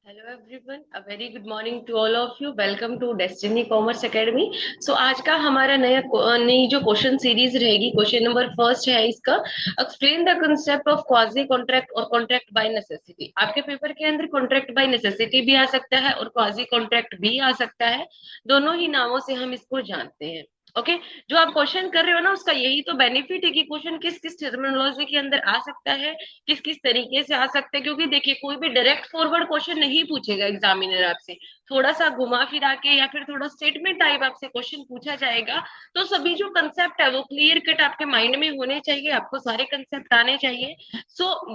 Hello everyone, a very good morning to all of you. Welcome to destiny commerce academy. So आज का हमारा नई जो question series रहेगी, क्वेश्चन नंबर फर्स्ट है इसका। Explain the concept of quasi contract और कॉन्ट्रैक्ट बाय नेसेसिटी। आपके पेपर के अंदर कॉन्ट्रैक्ट बाय नेसेसिटी भी आ सकता है और क्वाजी कॉन्ट्रैक्ट भी आ सकता है। दोनों ही नामों से हम इसको जानते हैं। ओके। जो आप क्वेश्चन कर रहे हो ना, उसका यही तो बेनिफिट है कि क्वेश्चन किस किस टर्मिनोलॉजी के अंदर आ सकता है, किस किस तरीके से आ सकते हैं। क्योंकि देखिए, कोई भी डायरेक्ट फॉरवर्ड क्वेश्चन नहीं पूछेगा एग्जामिनर आपसे। थोड़ा सा घुमा फिरा के या फिर थोड़ा स्टेटमेंट टाइप आपसे क्वेश्चन पूछा जाएगा। तो सभी जो कंसेप्ट है वो क्लियर कट आपके माइंड में होने चाहिए, आपको सारे कंसेप्ट आने चाहिए।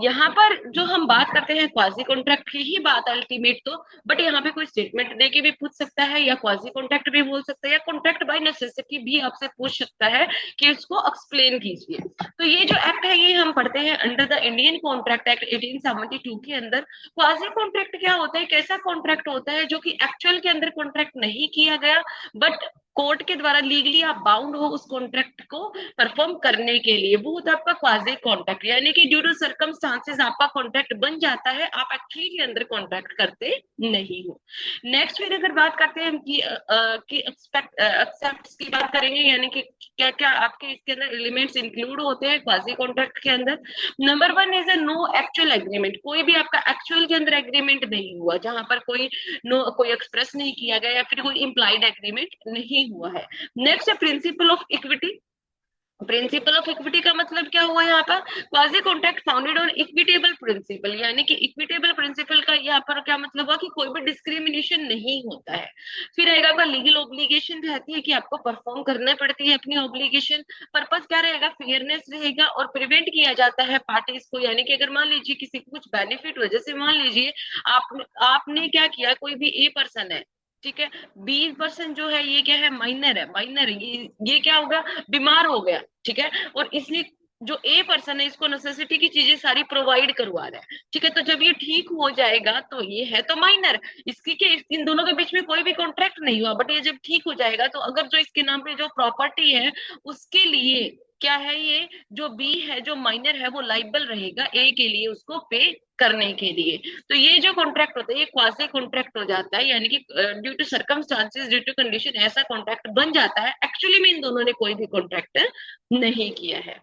यहाँ पर जो हम बात करते हैं क्वाजी कॉन्ट्रैक्ट की ही बात अल्टीमेट तो। बट यहाँ पे कोई स्टेटमेंट दे के भी पूछ सकता है, या क्वाजी कॉन्ट्रैक्ट भी बोल सकता है, या कॉन्ट्रैक्ट बाय नेसेसिटी भी आपसे पूछ सकता है कि इसको एक्सप्लेन कीजिए। तो ये जो एक्ट है ये हम पढ़ते हैं under the Indian contract act 1872 के अंदर। क्वाजी कॉन्ट्रैक्ट क्या होता है, कैसा कॉन्ट्रैक्ट होता है जो कि एक्चुअल के अंदर कॉन्ट्रैक्ट नहीं किया गया, बट कोर्ट के द्वारा लीगली आप बाउंड हो उस कॉन्ट्रैक्ट को परफॉर्म करने के लिए, वो होता है आपका क्वाजी कॉन्ट्रैक्ट। यानी कि ड्यू टू सर्कमस्टांसेस आपका कॉन्ट्रैक्ट बन जाता है, आप एक्चुअली के अंदर कॉन्ट्रैक्ट करते नहीं हो। नेक्स्ट फिर अगर बात करते हैं कि एक्सेप्ट की बात करेंगे, यानी कि क्या क्या आपके इसके अंदर एलिमेंट्स इंक्लूड होते हैं क्वाजी कॉन्ट्रैक्ट के अंदर। Number one is a no actual agreement. कोई भी आपका एक्चुअल के अंदर एग्रीमेंट नहीं हुआ, जहां पर कोई एक्सप्रेस नहीं किया गया या फिर कोई इम्प्लाइड एग्रीमेंट नहीं हुआ है। नेक्स्ट है principle of equity. Principle of equity का मतलब क्या हुआ यहाँ पर, quasi contract founded on equitable principle. यानी कि इक्विटेबल प्रिंसिपल का यहाँ पर क्या मतलब हुआ कि कोई भी डिस्क्रिमिनेशन नहीं होता है। फिर आएगा आपका लीगल ऑब्लिगेशन रहती है कि आपको परफॉर्म करना पड़ती है अपनी ऑब्लिगेशन। पर्पस क्या रहेगा, फेयरनेस रहेगा और प्रिवेंट किया जाता है पार्टीज को। यानी कि अगर मान लीजिए किसी को कुछ बेनिफिट हो, जैसे मान लीजिए आपने क्या किया, कोई भी ए पर्सन है, ठीक है, 20% जो है ये क्या है, माइनर है। माइनर ये क्या होगा, बीमार हो गया, ठीक है, और इसलिए जो ए पर्सन है इसको नेसेसिटी की चीजें सारी प्रोवाइड करवा रहा है, ठीक है। तो जब ये ठीक हो जाएगा तो ये है तो माइनर। इसकी के इन दोनों के बीच में कोई भी कॉन्ट्रैक्ट नहीं हुआ, बट ये जब ठीक हो जाएगा तो अगर जो इसके नाम पे जो प्रॉपर्टी है उसके लिए क्या है, ये जो बी है जो माइनर है वो लाइबल रहेगा ए के लिए उसको पे करने के लिए। तो ये जो कॉन्ट्रैक्ट होता है ये क्वासी कॉन्ट्रैक्ट हो जाता है। यानी कि due to circumstances, due to condition ऐसा कॉन्ट्रैक्ट बन जाता है, एक्चुअली में इन दोनों ने कोई भी कॉन्ट्रैक्ट नहीं किया है।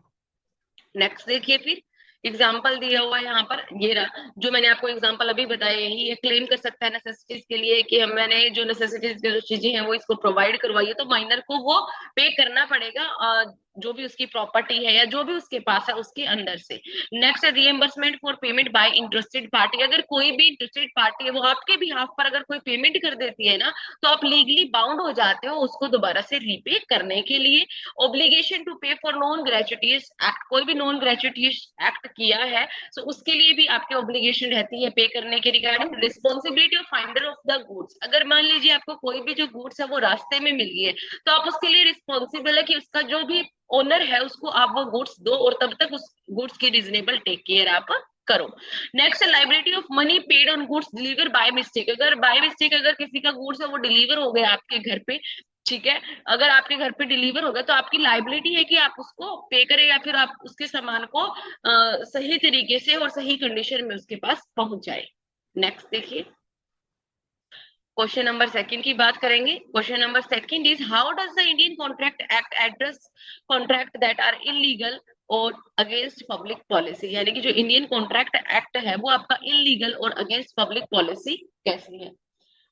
नेक्स्ट देखिए फिर, एग्जाम्पल दिया हुआ है यहाँ पर, ये रहा जो मैंने आपको एग्जाम्पल अभी बताया, यही ये क्लेम कर सकता है नेसेसिटीज के लिए कि मैंने जो नेसेसिटीज की जो चीजें हैं वो इसको प्रोवाइड करवाई है, तो माइनर को वो पे करना पड़ेगा, जो भी उसकी प्रॉपर्टी है या जो भी उसके पास है उसके अंदर से। नेक्स्ट है reimbursement for payment by interested party. अगर कोई भी इंटरेस्टेड पार्टी है वो आपके बिहाफ पर अगर कोई पेमेंट कर देती है ना, तो आप लीगली बाउंड हो जाते हो उसको दोबारा से रीपे करने के लिए। ऑब्लिगेशन टू पे फॉर नॉन ग्रेचुइटीज एक्ट, कोई भी नॉन ग्रेचुइटीज एक्ट किया है तो उसके लिए भी आपकी ऑब्लिगेशन रहती है पे करने के regarding. Responsibility of finder of the goods, अगर मान लीजिए आपको कोई भी जो गुड्स है वो रास्ते में मिल गई है, तो आप उसके लिए रिस्पॉन्सिबल है कि उसका जो भी ओनर है उसको आप वो गुड्स दो, और तब तक उस गुड्स की रीजनेबल टेक केयर आप करो। Next liability of money paid on goods deliver by mistake. अगर बाय मिस्टेक अगर किसी का गुड्स है वो डिलीवर हो गया आपके घर पे, ठीक है, अगर आपके घर पे डिलीवर होगा तो आपकी लाइबिलिटी है कि आप उसको पे करें या फिर आप उसके सामान को सही तरीके से और सही कंडीशन में उसके पास पहुंच जाए। नेक्स्ट देखिए, क्वेश्चन नंबर सेकंड की बात करेंगे। Question number second is how does the Indian contract Act address contract that are illegal और अगेंस्ट पब्लिक पॉलिसी। यानी कि जो इंडियन कॉन्ट्रैक्ट एक्ट है वो आपका इलीगल और अगेंस्ट पब्लिक पॉलिसी कैसी है।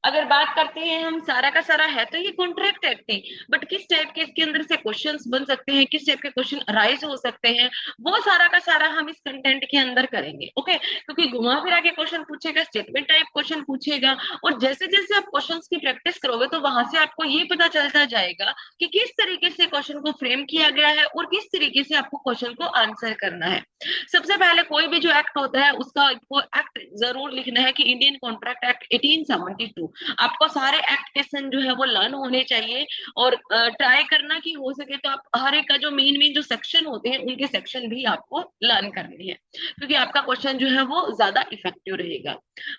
अगर बात करते हैं हम, सारा का सारा है तो ये कॉन्ट्रैक्ट एक्ट ही, बट किस टाइप के इसके अंदर से क्वेश्चंस बन सकते हैं, किस टाइप के क्वेश्चन अराइज हो सकते हैं, वो सारा का सारा हम इस कंटेंट के अंदर करेंगे। ओके, क्योंकि घुमा फिरा के क्वेश्चन पूछेगा, स्टेटमेंट टाइप क्वेश्चन पूछेगा, और जैसे जैसे आप क्वेश्चंस की प्रैक्टिस करोगे तो वहां से आपको ये पता चलता जाएगा कि किस तरीके से क्वेश्चन को फ्रेम किया गया है और किस तरीके से आपको क्वेश्चन को आंसर करना है। सबसे पहले कोई भी जो एक्ट होता है उसका वो एक्ट जरूर लिखना है कि इंडियन कॉन्ट्रैक्ट एक्ट 1872। टू। आपको सारे एक्ट जो है वो लर्न होने चाहिए, और ट्राई करना कि हो सके तो आप हर एक का जो मेन मेन जो सेक्शन होते हैं उनके सेक्शन भी आपको लर्न करने हैं, क्योंकि आपका क्वेश्चन जो है वो ज्यादा इफेक्टिव रहेगा।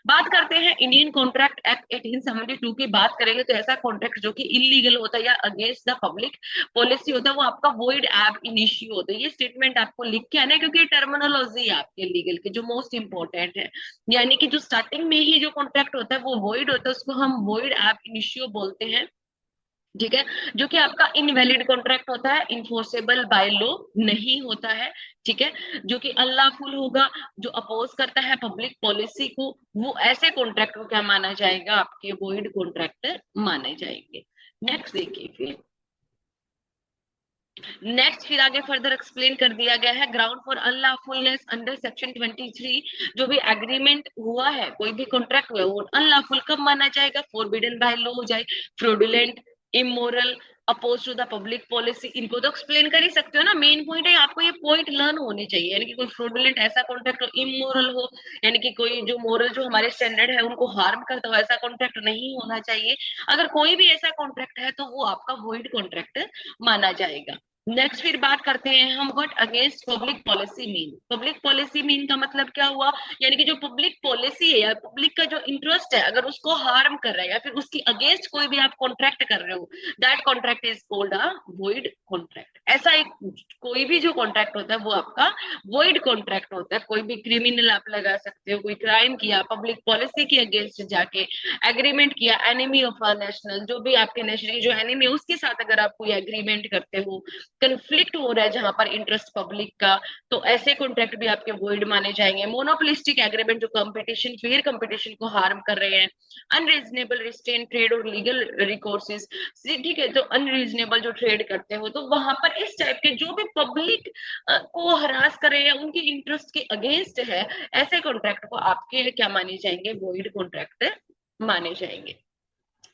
बात करते हैं इंडियन कॉन्ट्रैक्ट एक्ट 1872 की बात करेंगे, तो ऐसा कॉन्ट्रैक्ट जो कि इलीगल होता है या अगेंस्ट द पब्लिक पॉलिसी होता है वो आपका वॉइड एब इनिशियो होता है। ये स्टेटमेंट आपको लिख के आना है, क्योंकि टर्मिनोलॉजी है आपके लीगल की जो मोस्ट इंपॉर्टेंट है। यानी कि जो स्टार्टिंग में ही जो कॉन्ट्रैक्ट होता है वो वॉइड होता है, उसको हम वॉइड एब इनिशियो बोलते हैं। ठीक है, जो कि आपका इनवैलिड कॉन्ट्रैक्ट होता है, इन्फोर्सेबल बाय लॉ नहीं होता है। ठीक है, जो कि अनलॉफुल होगा, जो अपोज करता है पब्लिक पॉलिसी को, वो ऐसे कॉन्ट्रैक्ट को क्या माना जाएगा, आपके वॉइड कॉन्ट्रैक्ट माने जाएंगे। नेक्स्ट देखिए, फिर नेक्स्ट फिर आगे फर्दर एक्सप्लेन कर दिया गया है ग्राउंड फॉर अनलॉफुलनेस अंडर सेक्शन 23। जो भी एग्रीमेंट हुआ है, कोई भी कॉन्ट्रैक्ट हुआ है, वो अनलॉफुल कब माना जाएगा, फॉरबिडन बाय लॉ हो जाए, fraudulent, immoral, oppose to the public policy. इनको तो एक्सप्लेन कर ही सकते हो ना, मेन पॉइंट है आपको ये पॉइंट लर्न होने चाहिए। यानी कि कोई फ्रॉडुलेंट ऐसा कॉन्ट्रैक्ट हो, इमोरल हो, यानी कि कोई जो मोरल जो हमारे स्टैंडर्ड है उनको हार्म करता हो, ऐसा कॉन्ट्रैक्ट नहीं होना चाहिए। अगर कोई भी ऐसा कॉन्ट्रैक्ट है तो वो आपका वॉइड कॉन्ट्रैक्ट माना जाएगा। नेक्स्ट फिर बात करते हैं हम what against public policy mean. Public policy mean का मतलब क्या हुआ, यानी कि जो पब्लिक पॉलिसी है या पब्लिक का जो इंटरेस्ट है, अगर उसको हार्म कर रहा है या फिर उसकी अगेंस्ट कोई भी आप कॉन्ट्रैक्ट कर रहे हो, that contract is called a void contract. ऐसा एक कोई भी जो कॉन्ट्रैक्ट होता है वो आपका वॉइड कॉन्ट्रैक्ट होता है। कोई भी क्रिमिनल आप लगा सकते हो, कोई क्राइम किया पब्लिक पॉलिसी के अगेंस्ट जाके, एग्रीमेंट किया एनिमी ऑफ अ नेशनल, जो भी आपके नेशनल की जो एनिमी है उसके साथ अगर आप कोई एग्रीमेंट करते हो, कंफ्लिक्ट हो रहा है जहां पर इंटरेस्ट पब्लिक का, तो ऐसे कॉन्ट्रैक्ट भी आपके वॉइड माने जाएंगे। मोनोपोलिस्टिक एग्रीमेंट जो कंपटीशन फेयर कंपटीशन को हार्म कर रहे हैं, अनरीजनेबल रिस्ट्रेन ट्रेड और लीगल रिकोर्सेज। ठीक है, तो अनरीजनेबल जो ट्रेड करते हो, तो वहां पर इस टाइप के जो भी पब्लिक को हरास कर रहे हैं, उनके इंटरेस्ट के अगेंस्ट है, ऐसे कॉन्ट्रैक्ट को आपके क्या माने जाएंगे, वॉइड कॉन्ट्रैक्ट माने जाएंगे।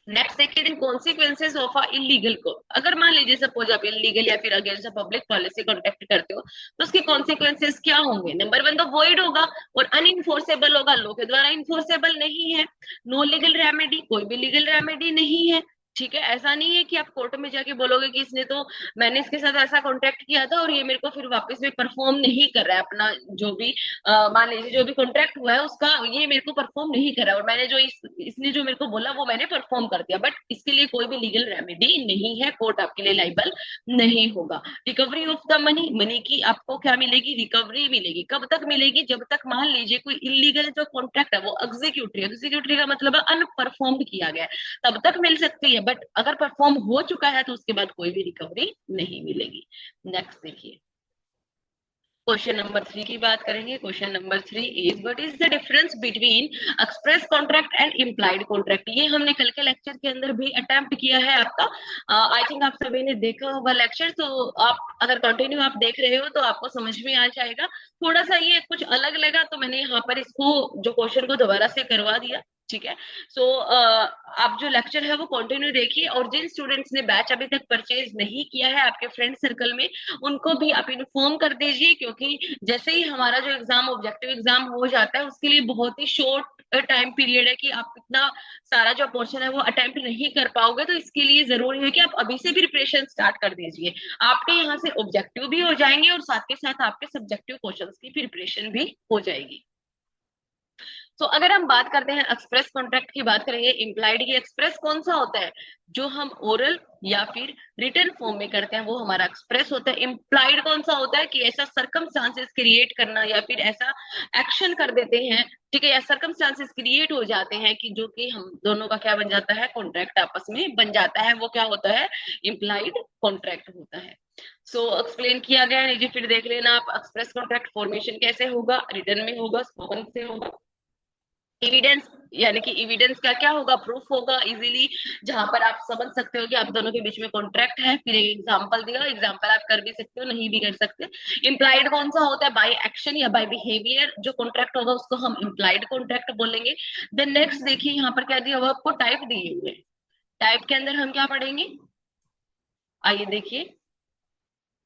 नेक्स्ट देखिए, दिन कॉन्सिक्वेंसेज ऑफ अ इलीगल को। अगर मान लीजिए सपोज आप इलीगल या फिर अगेंस्ट पब्लिक पॉलिसी कॉन्टेक्ट करते हो, तो उसके कॉन्सिक्वेंसेज क्या होंगे। नंबर वन तो वॉइड होगा और अनइंफोर्सेबल होगा, लॉ के द्वारा इन्फोर्सेबल नहीं है। नो लीगल रेमेडी, कोई भी लीगल रेमेडी नहीं है। ठीक है, ऐसा नहीं है कि आप कोर्ट में जाके बोलोगे कि इसने तो, मैंने इसके साथ ऐसा कॉन्ट्रैक्ट किया था और ये मेरे को फिर वापस भी परफॉर्म नहीं कर रहा है अपना जो भी मान लीजिए जो भी कॉन्ट्रैक्ट हुआ है उसका, ये मेरे को परफॉर्म नहीं कर रहा, और मैंने जो इसने जो मेरे को बोला वो मैंने परफॉर्म कर दिया, बट इसके लिए कोई भी लीगल रेमेडी नहीं है, कोर्ट आपके लिए लाइबल नहीं होगा। Recovery of the money, money की आपको क्या मिलेगी, रिकवरी मिलेगी। कब तक मिलेगी, जब तक मान लीजिए कोई इलीगल जो कॉन्ट्रैक्ट है वो एग्जीक्यूटरी, एग्जीक्यूटरी का मतलब है अनपरफॉर्म्ड किया गया है, तब तक मिल सकती है, बट अगर परफॉर्म हो चुका है तो उसके बाद कोई भी रिकवरी नहीं मिलेगी। नेक्स्ट देखिए, क्वेश्चन नंबर 3 की बात करेंगे। Question number 3 is what is the difference between express contract and implied contract. ये हमने कल के लेक्चर के अंदर भी अटेम्प्ट किया है आपका, आई थिंक आप सभी ने देखा होगा लेक्चर, तो आप अगर कंटिन्यू आप देख रहे हो तो आपको समझ में आ जाएगा। थोड़ा सा ये कुछ अलग लगा तो मैंने यहाँ पर इसको जो क्वेश्चन को दोबारा से करवा दिया। ठीक है, सो आप जो लेक्चर है वो कंटिन्यू देखिए, और जिन स्टूडेंट्स ने बैच अभी तक परचेज नहीं किया है आपके फ्रेंड सर्कल में, उनको भी आप इन्फॉर्म कर दीजिए, क्योंकि जैसे ही हमारा जो एग्जाम ऑब्जेक्टिव एग्जाम हो जाता है उसके लिए बहुत ही शॉर्ट टाइम पीरियड है कि आप इतना सारा जो पोर्शन है वो अटेम्प्ट नहीं कर पाओगे, तो इसके लिए जरूरी है कि आप अभी से भी प्रिपरेशन स्टार्ट कर दीजिए। आपके यहाँ से ऑब्जेक्टिव भी हो जाएंगे और साथ के साथ आपके सब्जेक्टिव क्वेश्चंस की प्रिपरेशन भी हो जाएगी। तो अगर हम बात करते हैं एक्सप्रेस कॉन्ट्रैक्ट की बात करेंगे, इम्प्लाइड की। एक्सप्रेस कौन सा होता है, जो हम ओरल या फिर रिटन फॉर्म में करते हैं वो हमारा एक्सप्रेस होता है। इम्प्लाइड कौन सा होता है कि ऐसा सर्कमस्टांसेस क्रिएट करना या फिर ऐसा एक्शन कर देते हैं, ठीक है, या सर्कमस्टांसेस क्रिएट हो जाते हैं कि जो कि हम दोनों का क्या बन जाता है, कॉन्ट्रैक्ट आपस में बन जाता है, वो क्या होता है, इम्प्लाइड कॉन्ट्रैक्ट होता है। सो एक्सप्लेन किया गया है नीचे, फिर देख लेना आप। एक्सप्रेस कॉन्ट्रैक्ट फॉर्मेशन कैसे होगा, रिटन में होगा, स्पोकन से होगा। एविडेंस, यानी कि एविडेंस का क्या होगा, प्रूफ होगा इजीली, जहां पर आप समझ सकते हो कि आप दोनों के बीच में कॉन्ट्रैक्ट है। फिर एक एग्जांपल दिया, एग्जांपल आप कर भी सकते हो, नहीं भी कर सकते। इम्प्लाइड कौन सा होता है, बाय एक्शन या बाय बिहेवियर जो कॉन्ट्रैक्ट होगा उसको हम इम्प्लाइड कॉन्ट्रैक्ट बोलेंगे। देन नेक्स्ट देखिए, यहाँ पर क्या दिया हुआ आपको, टाइप दिए हुए। टाइप के अंदर हम क्या पढ़ेंगे, आइए देखिए।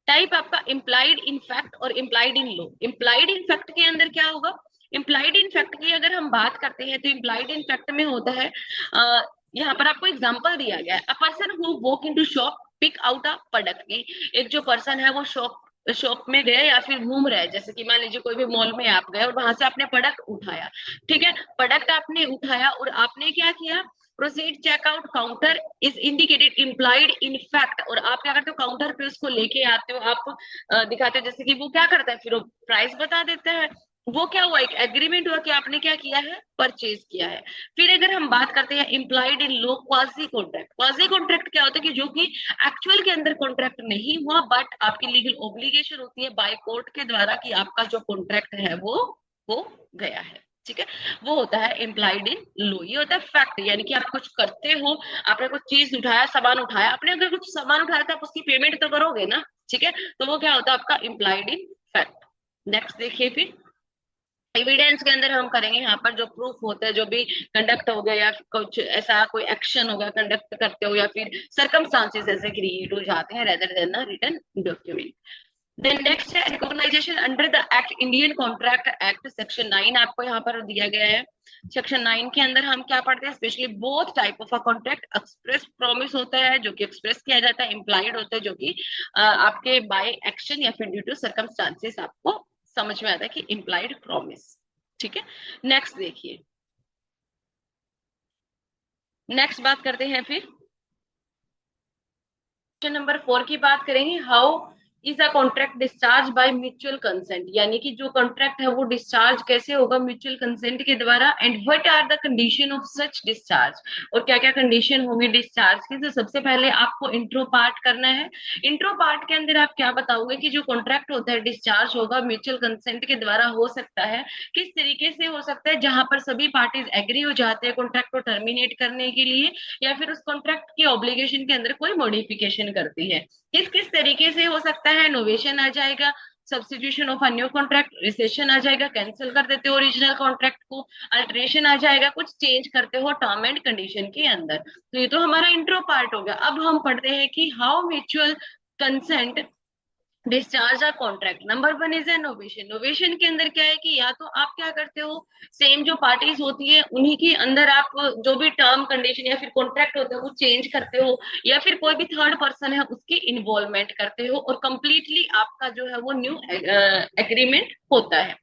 टाइप आपका इम्प्लाइड इन फैक्ट और implied in law. Implied in fact के अंदर क्या होगा, इम्प्लाइड इन फैक्ट की अगर हम बात करते हैं तो इम्प्लाइड इन फैक्ट में होता है, यहाँ पर आपको एग्जांपल दिया गया है, a person who walk into shop pick out a product. एक जो पर्सन है वो शॉप शॉप में गए या फिर घूम रहे हैं, जैसे कि मान लीजिए कोई भी मॉल में आप गए और वहां से आपने प्रोडक्ट उठाया, ठीक है, प्रोडक्ट आपने उठाया और आपने क्या किया, proceed checkout counter is indicated implied in fact, और आप क्या करते हो, काउंटर पे उसको लेके आते हो, आप दिखाते हो, जैसे कि वो क्या करता है, फिर वो प्राइस बता देता है, वो क्या हुआ, एक एग्रीमेंट हुआ कि आपने क्या किया है, परचेज किया है। फिर अगर हम बात करते हैं implied in low quasi contract, quasi contract क्या होता है कि जो कि एक्चुअल के अंदर कॉन्ट्रैक्ट नहीं हुआ, बट आपकी लीगल ऑब्लिगेशन होती है बाय कोर्ट के द्वारा कि आपका जो कॉन्ट्रैक्ट है वो हो गया है, ठीक है, वो होता है इम्प्लाइड इन लो। ये होता है फैक्ट, यानी कि आप कुछ करते हो, आपने कुछ चीज उठाया, सामान उठाया, आपने अगर कुछ सामान उठाया तो आप उसकी पेमेंट तो करोगे ना, ठीक है, तो वो क्या होता है आपका इम्प्लाइड इन फैक्ट। नेक्स्ट देखिए, फिर एविडेंस के अंदर हम करेंगे, यहाँ पर जो प्रूफ होता है, जो भी कंडक्ट हो गया या कुछ ऐसा कोई एक्शन हो गया कंडक्ट करते हो, या फिर सर्कमस्टांसेस ऐसे क्रिएट हो जाते हैं rather than a written document. Then next है recognisation under the act, Indian contract act section 9 आपको यहाँ पर दिया गया है। सेक्शन 9 के अंदर हम क्या पढ़ते हैं, specially both type of a contract, express promise होता है जो कि एक्सप्रेस किया जाता है, इम्प्लाइड होता है जो कि आपके बाय एक्शन या फिर ड्यू टू सर्कमस्टांसेस आपको समझ में आता है कि इम्प्लाइड प्रॉमिस, ठीक है। नेक्स्ट देखिए, नेक्स्ट बात करते हैं, फिर क्वेश्चन नंबर 4 की बात करेंगे, how is a contract discharge by mutual consent, यानी कि जो कॉन्ट्रैक्ट है वो डिस्चार्ज कैसे होगा, म्यूचुअल कंसेंट के द्वारा, and what are the condition of such discharge, और क्या क्या कंडीशन होगी डिस्चार्ज की। तो सबसे पहले आपको इंट्रो पार्ट करना है। इंट्रो पार्ट के अंदर आप क्या बताओगे कि जो कॉन्ट्रैक्ट होता है डिस्चार्ज होगा म्यूचुअल कंसेंट के द्वारा हो सकता है, किस तरीके से हो सकता है, जहां पर सभी पार्टीज एग्री हो जाते हैं कॉन्ट्रैक्ट को टर्मिनेट करने के लिए, या फिर उस कॉन्ट्रैक्ट की ऑब्लिगेशन के अंदर कोई मॉडिफिकेशन करती है। किस किस तरीके से हो सकता है, नोवेशन आ जाएगा, substitution of a new contract, rescission आ जाएगा, कैंसिल कर देते हो ओरिजिनल कॉन्ट्रैक्ट को, अल्टरेशन आ जाएगा, कुछ चेंज करते हो टर्म एंड कंडीशन के अंदर। तो ये तो हमारा इंट्रो पार्ट हो गया। अब हम पढ़ते हैं कि how mutual consent discharge a contract. Number 1 is a novation. Novation के अंदर क्या है कि या तो आप क्या करते हो, सेम जो पार्टीज होती है उन्हीं के अंदर आप जो भी टर्म कंडीशन या फिर कॉन्ट्रैक्ट होता है वो चेंज करते हो, या फिर कोई भी थर्ड पर्सन है उसकी इन्वॉल्वमेंट करते हो, और कंप्लीटली आपका जो है वो न्यू एग्रीमेंट होता है।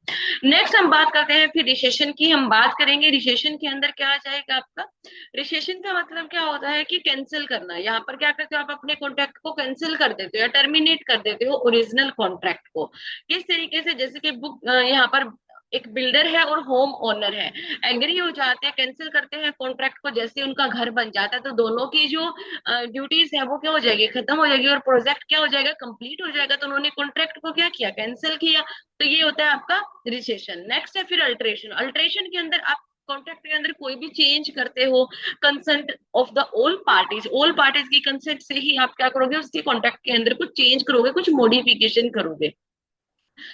नेक्स्ट हम बात करते हैं फिर रिसेशन की, हम बात करेंगे रिसेशन के अंदर क्या आ जाएगा आपका, रिसेशन का मतलब क्या होता है कि कैंसिल करना। यहाँ पर क्या करते हो, आप अपने कॉन्ट्रैक्ट को कैंसिल कर देते हो या टर्मिनेट कर देते हो ओरिजिनल कॉन्ट्रैक्ट को। किस तरीके से, जैसे कि बुक यहाँ पर एक बिल्डर है और होम ओनर है, एग्री हो जाते हैं, कैंसिल करते हैं कॉन्ट्रैक्ट को, जैसे उनका घर बन जाता है तो दोनों की जो ड्यूटीज है वो क्या हो जाएगी, खत्म हो जाएगी, और प्रोजेक्ट क्या हो जाएगा, कंप्लीट हो जाएगा। तो उन्होंने कॉन्ट्रैक्ट को क्या किया, कैंसिल किया। तो ये होता है आपका रिसेशन। नेक्स्ट है फिर अल्ट्रेशन। अल्ट्रेशन के अंदर आप कॉन्ट्रैक्ट के अंदर कोई भी चेंज करते हो, consent of the all parties की कंसेंट से ही आप क्या करोगे, उसके कॉन्ट्रैक्ट के अंदर कुछ चेंज करोगे, कुछ मॉडिफिकेशन करोगे।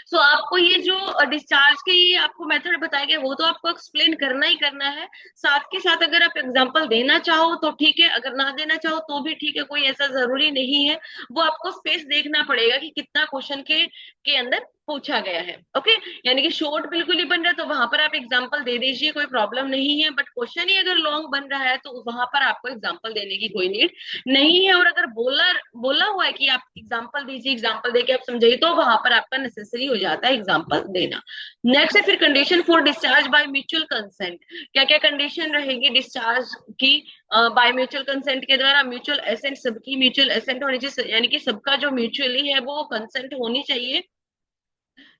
सो आपको ये जो डिस्चार्ज के ये आपको मेथड बताया गया वो तो आपको एक्सप्लेन करना ही करना है। साथ के साथ अगर आप एग्जांपल देना चाहो तो ठीक है, अगर ना देना चाहो तो भी ठीक है, कोई ऐसा जरूरी नहीं है। वो आपको स्पेस देखना पड़ेगा कि कितना क्वेश्चन के अंदर पूछा गया है। ओके, यानी कि शॉर्ट बिल्कुल ही बन रहा है तो वहां पर आप एग्जाम्पल दे दीजिए, कोई प्रॉब्लम नहीं है, बट क्वेश्चन ही अगर लॉन्ग बन रहा है तो वहां पर आपको एग्जाम्पल देने की कोई नीड नहीं है। और अगर बोला बोला हुआ है कि आप एग्जाम्पल दीजिए, एग्जाम्पल देके आप समझाइए, तो वहां पर आपका नेसेसरी हो जाता है एग्जाम्पल देना। नेक्स्ट है फिर condition for discharge by mutual consent. क्या क्या कंडीशन रहेगी डिस्चार्ज की बाय म्यूचुअल कंसेंट के द्वारा, म्यूचुअल एसेंट, सबकी म्यूचुअल एसेंट होनी चाहिए, यानी कि सबका जो म्यूचुअली है वो कंसेंट होनी चाहिए।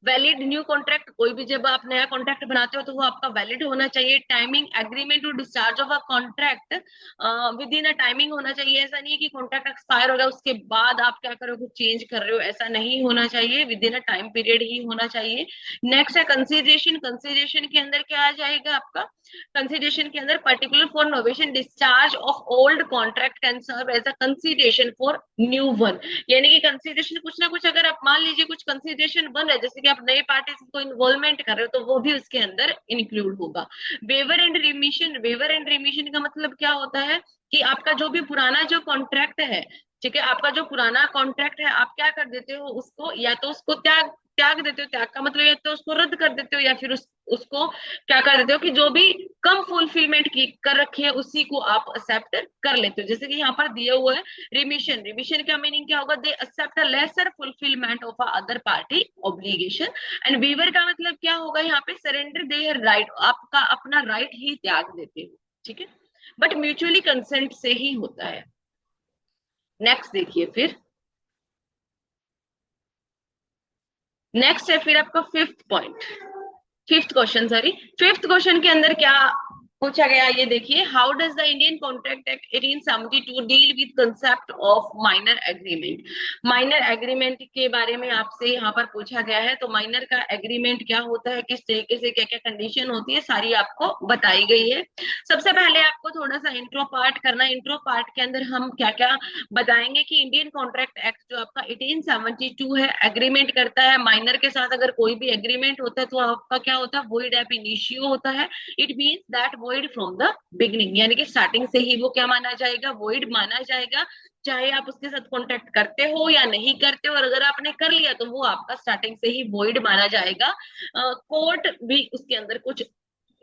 वैलिड न्यू कॉन्ट्रैक्ट, कोई भी जब आप नया कॉन्ट्रैक्ट बनाते हो तो वो आपका वैलिड होना चाहिए। Timing agreement to discharge of a contract within a timing होना चाहिए। ऐसा नहीं है कि कॉन्ट्रैक्ट एक्सपायर हो गया उसके बाद आप क्या करो, कुछ चेंज कर रहे हो, ऐसा नहीं होना चाहिए, within a time period ही होना चाहिए। नेक्स्ट है कंसिडरेशन। कंसिडरेशन के अंदर क्या आ जाएगा आपका, कंसिडरेशन के अंदर particular for novation discharge of old contract can serve as a consideration for new one. यानी कि कंसिडरेशन कुछ ना कुछ, अगर आप मान लीजिए कुछ कंसिडरेशन बन रहा है, जैसे कि आप नए पार्टी को इन्वॉल्वमेंट कर रहे हो तो वो भी उसके अंदर इंक्लूड होगा। Waiver and remission. Waiver and remission का मतलब क्या होता है कि आपका जो भी पुराना जो कॉन्ट्रैक्ट है, ठीक है, आपका जो पुराना कॉन्ट्रैक्ट है आप क्या कर देते हो, उसको या तो उसको त्याग त्याग देते हो, त्याग का मतलब या तो उसको रद्द कर देते हो या फिर उसको क्या कर देते हो कि जो भी कम फुलफिलमेंट की कर रखी है उसी को आप एक्सेप्ट कर लेते हो। जैसे कि यहाँ पर दिया हुआ है रिमिशन, रिमिशन का मीनिंग क्या होगा, they accept a lesser fulfilment of a other party obligation. And waiver का मतलब क्या होगा यहाँ पे, सरेंडर देयर राइट, आपका अपना राइट ही त्याग देते हो, ठीक है, बट म्यूचुअली कंसेंट से ही होता है। नेक्स्ट देखिए फिर, नेक्स्ट है फिर आपका fifth point, fifth question, sorry, fifth question के अंदर क्या पूछा गया ये देखिए, how does the Indian contract act 1872 deal with concept of minor agreement. Minor agreement के बारे में आपसे यहाँ पर पूछा गया है, तो माइनर का एग्रीमेंट क्या होता है, किस तरीके से क्या क्या कंडीशन होती है, सारी आपको बताई गई है। सबसे पहले आपको थोड़ा सा इंट्रो पार्ट करना है। इंट्रो पार्ट के अंदर हम क्या क्या बताएंगे कि इंडियन कॉन्ट्रैक्ट एक्ट जो आपका 1872 है, एग्रीमेंट करता है माइनर के साथ। अगर कोई भी एग्रीमेंट होता है तो आपका क्या होता है, वॉइड एब इनिशियो होता है। It means that void from the beginning, यानी कि स्टार्टिंग से ही वो क्या माना जाएगा, वॉइड माना जाएगा। चाहे आप उसके साथ कॉन्ट्रैक्ट करते हो या नहीं करते हो, और अगर आपने कर लिया तो वो आपका स्टार्टिंग से ही वॉइड माना जाएगा। कोर्ट भी उसके अंदर कुछ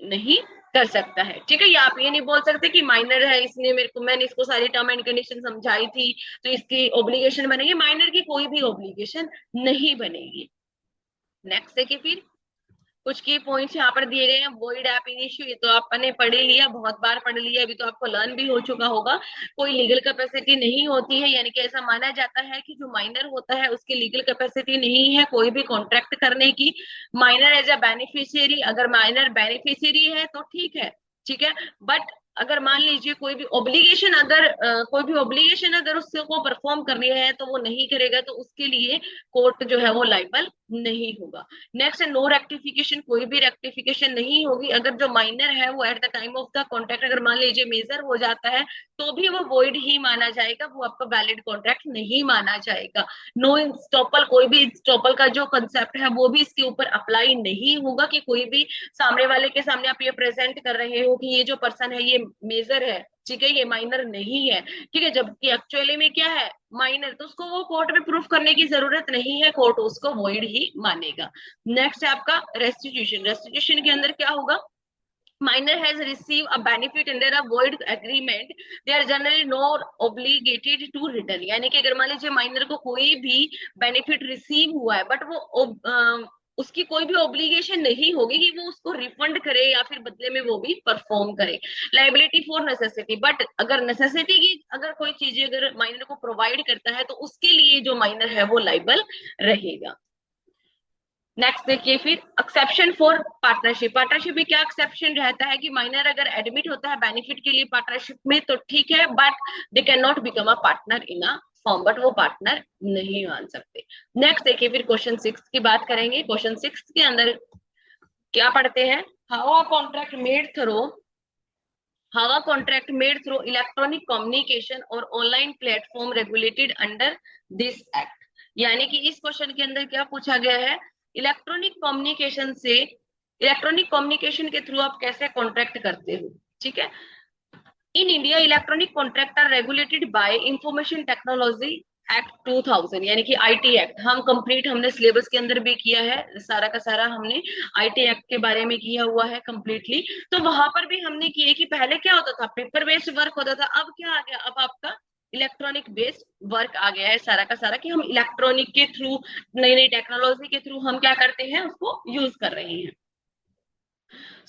नहीं कर सकता है, ठीक है। या आप ये नहीं बोल सकते कि माइनर है, इसने मेरे को, मैंने इसको सारी टर्म एंड कंडीशन समझाई थी तो इसकी ऑब्लिगेशन बनेगी, माइनर की कोई भी ऑब्लिगेशन नहीं बनेगी। नेक्स्ट देखिए फिर, कुछ की पॉइंट्स यहाँ पर दिए गए हैं। वॉइड एप इनिशियो, ये तो आपने पढ़ ही लिया, बहुत बार पढ़ लिया, अभी तो आपको लर्न भी हो चुका होगा। कोई लीगल कैपेसिटी नहीं होती है, यानी कि ऐसा माना जाता है कि जो माइनर होता है उसकी लीगल कैपेसिटी नहीं है कोई भी कॉन्ट्रैक्ट करने की। माइनर एज अ बेनिफिशियरी, अगर माइनर बेनिफिशियरी है तो ठीक है, ठीक है, बट अगर मान लीजिए कोई भी ऑब्लिगेशन, अगर कोई भी ऑब्लिगेशन अगर उसको परफॉर्म करनी है तो वो नहीं करेगा, तो उसके लिए कोर्ट जो है वो लाइबल नहीं होगा। नेक्स्ट है नो रेक्टिफिकेशन, कोई भी रेक्टिफिकेशन नहीं होगी। अगर जो माइनर है वो at the time of the contract अगर मान लीजिए मेजर हो जाता है तो भी वो वॉइड ही माना जाएगा, वो आपका वैलिड कॉन्ट्रैक्ट नहीं माना जाएगा। नो इंस्टॉपल, कोई भी इंस्टॉपल का जो कंसेप्ट है वो भी इसके ऊपर अप्लाई नहीं होगा, कि कोई भी सामने वाले के सामने आप ये प्रेजेंट कर रहे हो कि ये जो पर्सन है ये मेजर है, ठीक है, ये माइनर नहीं है, ठीक है, जबकि एक्चुअली में क्या है, माइनर, तो उसको वो कोर्ट में प्रूफ करने की जरूरत नहीं है, कोर्ट उसको वॉइड ही मानेगा। नेक्स्ट है आपका रेस्टिट्यूशन। रेस्टिट्यूशन के अंदर क्या होगा, minor has received a benefit under a void agreement, they are generally not obligated to return। यानी कि अगर मान लीजिए माइनर को कोई भी बेनिफिट रिसीव हुआ है बट वो उसकी कोई भी ऑब्लिगेशन नहीं होगी कि वो उसको रिफंड करे या फिर बदले में वो भी परफॉर्म करे। लाइबिलिटी फॉर नेसेसिटी, बट अगर नेसेसिटी की अगर कोई चीज अगर माइनर को प्रोवाइड करता है तो उसके लिए जो माइनर है वो लाइबल रहेगा। नेक्स्ट देखिए फिर, एक्सेप्शन फॉर पार्टनरशिप। पार्टनरशिप में क्या एक्सेप्शन रहता है कि माइनर अगर एडमिट होता है बेनिफिट के लिए पार्टनरशिप में तो ठीक है, but they can not become a partner in a form, but वो पार्टनर नहीं मान सकते। नेक्स्ट देखिए फिर, क्वेश्चन सिक्स की बात करेंगे। क्वेश्चन सिक्स के अंदर क्या पढ़ते हैं, how a contract made through, how a contract made through electronic communication और online platform regulated under this act. यानी कि इस क्वेश्चन के अंदर क्या पूछा गया है, इलेक्ट्रॉनिक कम्युनिकेशन से, इलेक्ट्रॉनिक कम्युनिकेशन के थ्रू आप कैसे कॉन्ट्रैक्ट करते हो, ठीक है। In India electronic contract are regulated by Information Technology Act 2000, यानी कि आईटी एक्ट। हम कंप्लीट हमने सिलेबस के अंदर भी किया है, सारा का सारा हमने आईटी एक्ट के बारे में किया हुआ है कंप्लीटली। तो वहां पर भी हमने किए कि पहले क्या होता था, पेपर बेस्ड वर्क होता था, अब क्या आ गया, अब आपका इलेक्ट्रॉनिक बेस्ड वर्क आ गया है सारा का सारा, कि हम इलेक्ट्रॉनिक के थ्रू, नई नई टेक्नोलॉजी के थ्रू हम क्या करते हैं, उसको यूज कर रहे हैं।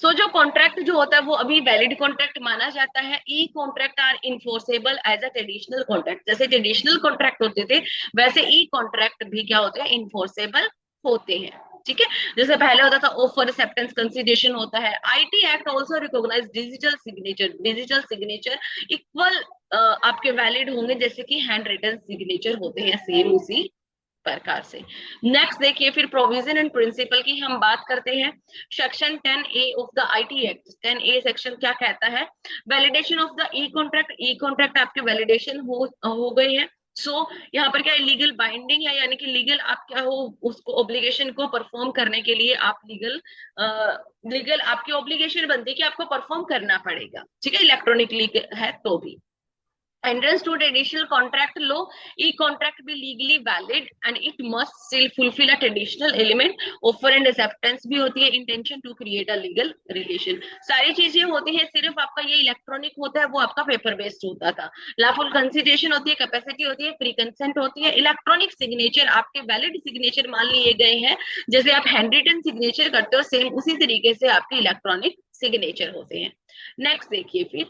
जो कॉन्ट्रैक्ट जो होता है वो अभी वैलिड कॉन्ट्रैक्ट माना जाता है। E contract are enforceable as a traditional contract, जैसे ट्रेडिशनल कॉन्ट्रैक्ट होते थे वैसे ई कॉन्ट्रैक्ट भी क्या होते हैं, इन्फोर्सेबल होते हैं, ठीक है। जैसे पहले होता था ऑफर एक्सेप्टेंस कंसीडरेशन होता है। IT Act also recognise digital signature, digital signature equal आपके वैलिड होंगे जैसे कि हैंड रिटन सिग्नेचर होते हैं, सेम उसी प्रकार से। नेक्स्ट देखिए फिर, प्रोविजन एंड प्रिंसिपल की हम बात करते हैं। Section 10A of the IT act, 10A section क्या कहता है, validation of the E contract. E contract आपके वैलिडेशन हो गए हैं। यहाँ पर क्या लीगल बाइंडिंग है, यानी कि लीगल आप क्या हो, उसको ऑब्लिगेशन को परफॉर्म करने के लिए आप लीगल लीगल आपकी ऑब्लिगेशन बनती है कि आपको परफॉर्म करना पड़ेगा, ठीक है, इलेक्ट्रॉनिकली है तो भी। Entrance to traditional contract law, e contract be legally valid and it must still fulfill a traditional element. Offer and acceptance भी होती है, intention to create a legal relation. सारी चीजें होती है, सिर्फ आपका ये इलेक्ट्रॉनिक होता है, वो आपका पेपर बेस्ड होता था. लॉफुल कंसिडरेशन होती है, कैपेसिटी होती है, प्री कंसेंट होती है, इलेक्ट्रॉनिक सिग्नेचर आपके वैलिड सिग्नेचर मान लिए गए हैं. जैसे आप हैंड रिटन सिग्नेचर करते हो, सेम उसी तरीके से आपके इलेक्ट्रॉनिक सिग्नेचर होते हैं. नेक्स्ट देखिए, फिर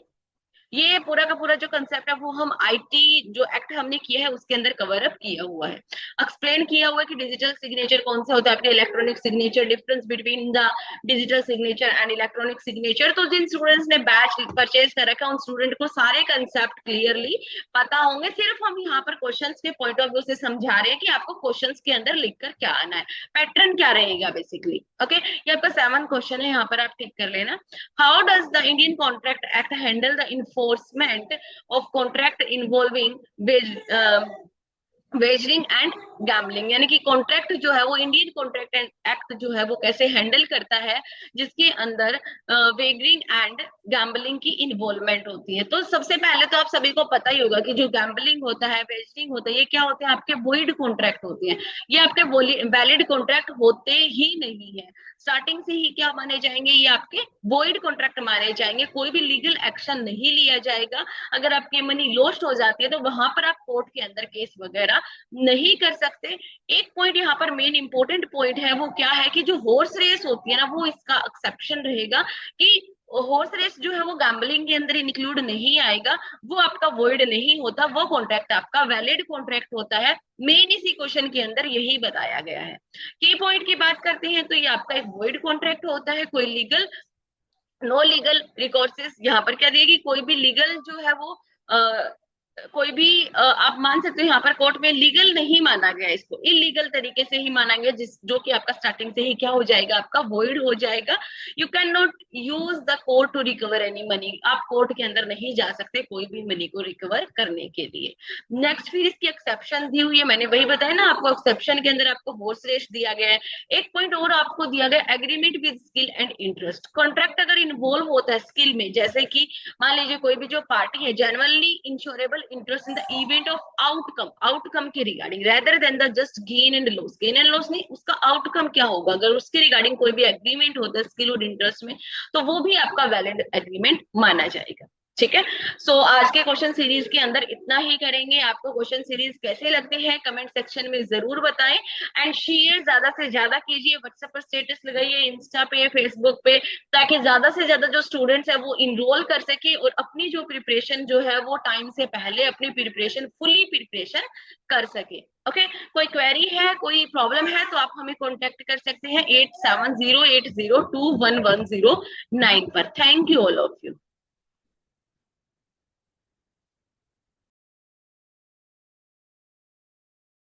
ये पूरा का पूरा जो कंसेप्ट है वो हम आईटी जो एक्ट हमने किया है उसके अंदर कवर अप किया हुआ है. एक्सप्लेन किया हुआ है कि डिजिटल सिग्नेचर कौन सा होता है, आपके electronic signature, difference between the digital signature and electronic signature. तो जिन स्टूडेंट्स ने बैच परचेज कर रखा है उन स्टूडेंट को सारे कंसेप्ट क्लियरली पता होंगे. सिर्फ हम यहाँ पर क्वेश्चन के पॉइंट ऑफ व्यू से समझा रहे हैं कि आपको क्वेश्चन के अंदर लिखकर क्या आना है, पैटर्न क्या रहेगा बेसिकली. ओके, ये आपका 7 क्वेश्चन है, यहाँ पर आप टिक कर लेना. How does the Indian Contract Act handle the enforcement of contract involving wagering and gambling? यानी कि कॉन्ट्रैक्ट जो है वो इंडियन कॉन्ट्रैक्ट एक्ट जो है वो कैसे हैंडल करता है जिसके अंदर वेजरिंग एंड गैम्बलिंग की इन्वॉल्वमेंट होती है. तो सबसे पहले तो आप सभी को पता ही होगा कि जो गैम्बलिंग होता है, वेजरिंग होता है, ये क्या होते हैं, आपके वॉइड कॉन्ट्रैक्ट होते हैं. ये आपके वैलिड कॉन्ट्रैक्ट होते ही नहीं है. स्टार्टिंग से ही क्या माने जाएंगे, ये आपके वॉइड कॉन्ट्रैक्ट माने जाएंगे. कोई भी लीगल एक्शन नहीं लिया जाएगा. अगर आपकी मनी लॉस्ट हो जाती है तो वहां पर आप कोर्ट के अंदर केस वगैरह नहीं कर सकते. एक पॉइंट यहाँ पर मेन इंपॉर्टेंट पॉइंट है, वो क्या है कि जो हॉर्स रेस होती है ना, वो इसका एक्सेप्शन रहेगा कि हॉर्स रेस जो है वो गैम्बलिंग के अंदर इंक्लूड नहीं आएगा. वो आपका वॉइड नहीं होता, वो कॉन्ट्रैक्ट आपका वैलिड कॉन्ट्रैक्ट होता है. मेन इसी क्वेश्चन के अंदर यही बताया गया है. की पॉइंट की बात करते हैं तो ये आपका एक वॉइड कॉन्ट्रैक्ट होता है. कोई लीगल, नो लीगल रिकोर्सेस, यहाँ पर क्या दिया कि कोई भी लीगल जो है वो कोई भी आप मान सकते हो यहाँ पर कोर्ट में लीगल नहीं माना गया, इसको इलीगल तरीके से ही माना गया, जिस जो कि आपका स्टार्टिंग से ही क्या हो जाएगा, आपका वॉइड हो जाएगा. You can not use the court to recover any money. आप कोर्ट के अंदर नहीं जा सकते कोई भी मनी को रिकवर करने के लिए. नेक्स्ट, फिर इसकी एक्सेप्शन दी हुई है, मैंने वही बताया ना आपको. एक्सेप्शन के अंदर आपको हॉर्स रेस दिया गया है. एक पॉइंट और आपको दिया गया, agreement with skill and interest. Contract अगर इन्वॉल्व होता है स्किल में, जैसे कि मान लीजिए कोई भी जो पार्टी है genuinely insurable interest in the event of outcome, outcome के regarding rather than the just gain and loss. Gain and loss नहीं, उसका आउटकम क्या होगा, अगर उसके रिगार्डिंग कोई भी एग्रीमेंट होता है स्किल और इंटरेस्ट में, तो वो भी आपका वैलिड एग्रीमेंट माना जाएगा. ठीक है. सो आज के क्वेश्चन सीरीज के अंदर इतना ही करेंगे. आपको क्वेश्चन सीरीज कैसे लगते हैं कमेंट सेक्शन में जरूर बताएं. एंड शेयर ज्यादा से ज्यादा कीजिए, व्हाट्सएप पर स्टेटस लगाइए, इंस्टा पे, फेसबुक पे, ताकि ज्यादा से ज्यादा जो स्टूडेंट्स है वो इनरोल कर सके और अपनी जो प्रिपरेशन जो है वो टाइम से पहले अपनी प्रिपरेशन फुली प्रिपरेशन कर सके. ओके, कोई क्वेरी है, कोई प्रॉब्लम है तो आप हमें कॉन्टेक्ट कर सकते हैं 8708021109 पर. Thank you all of you.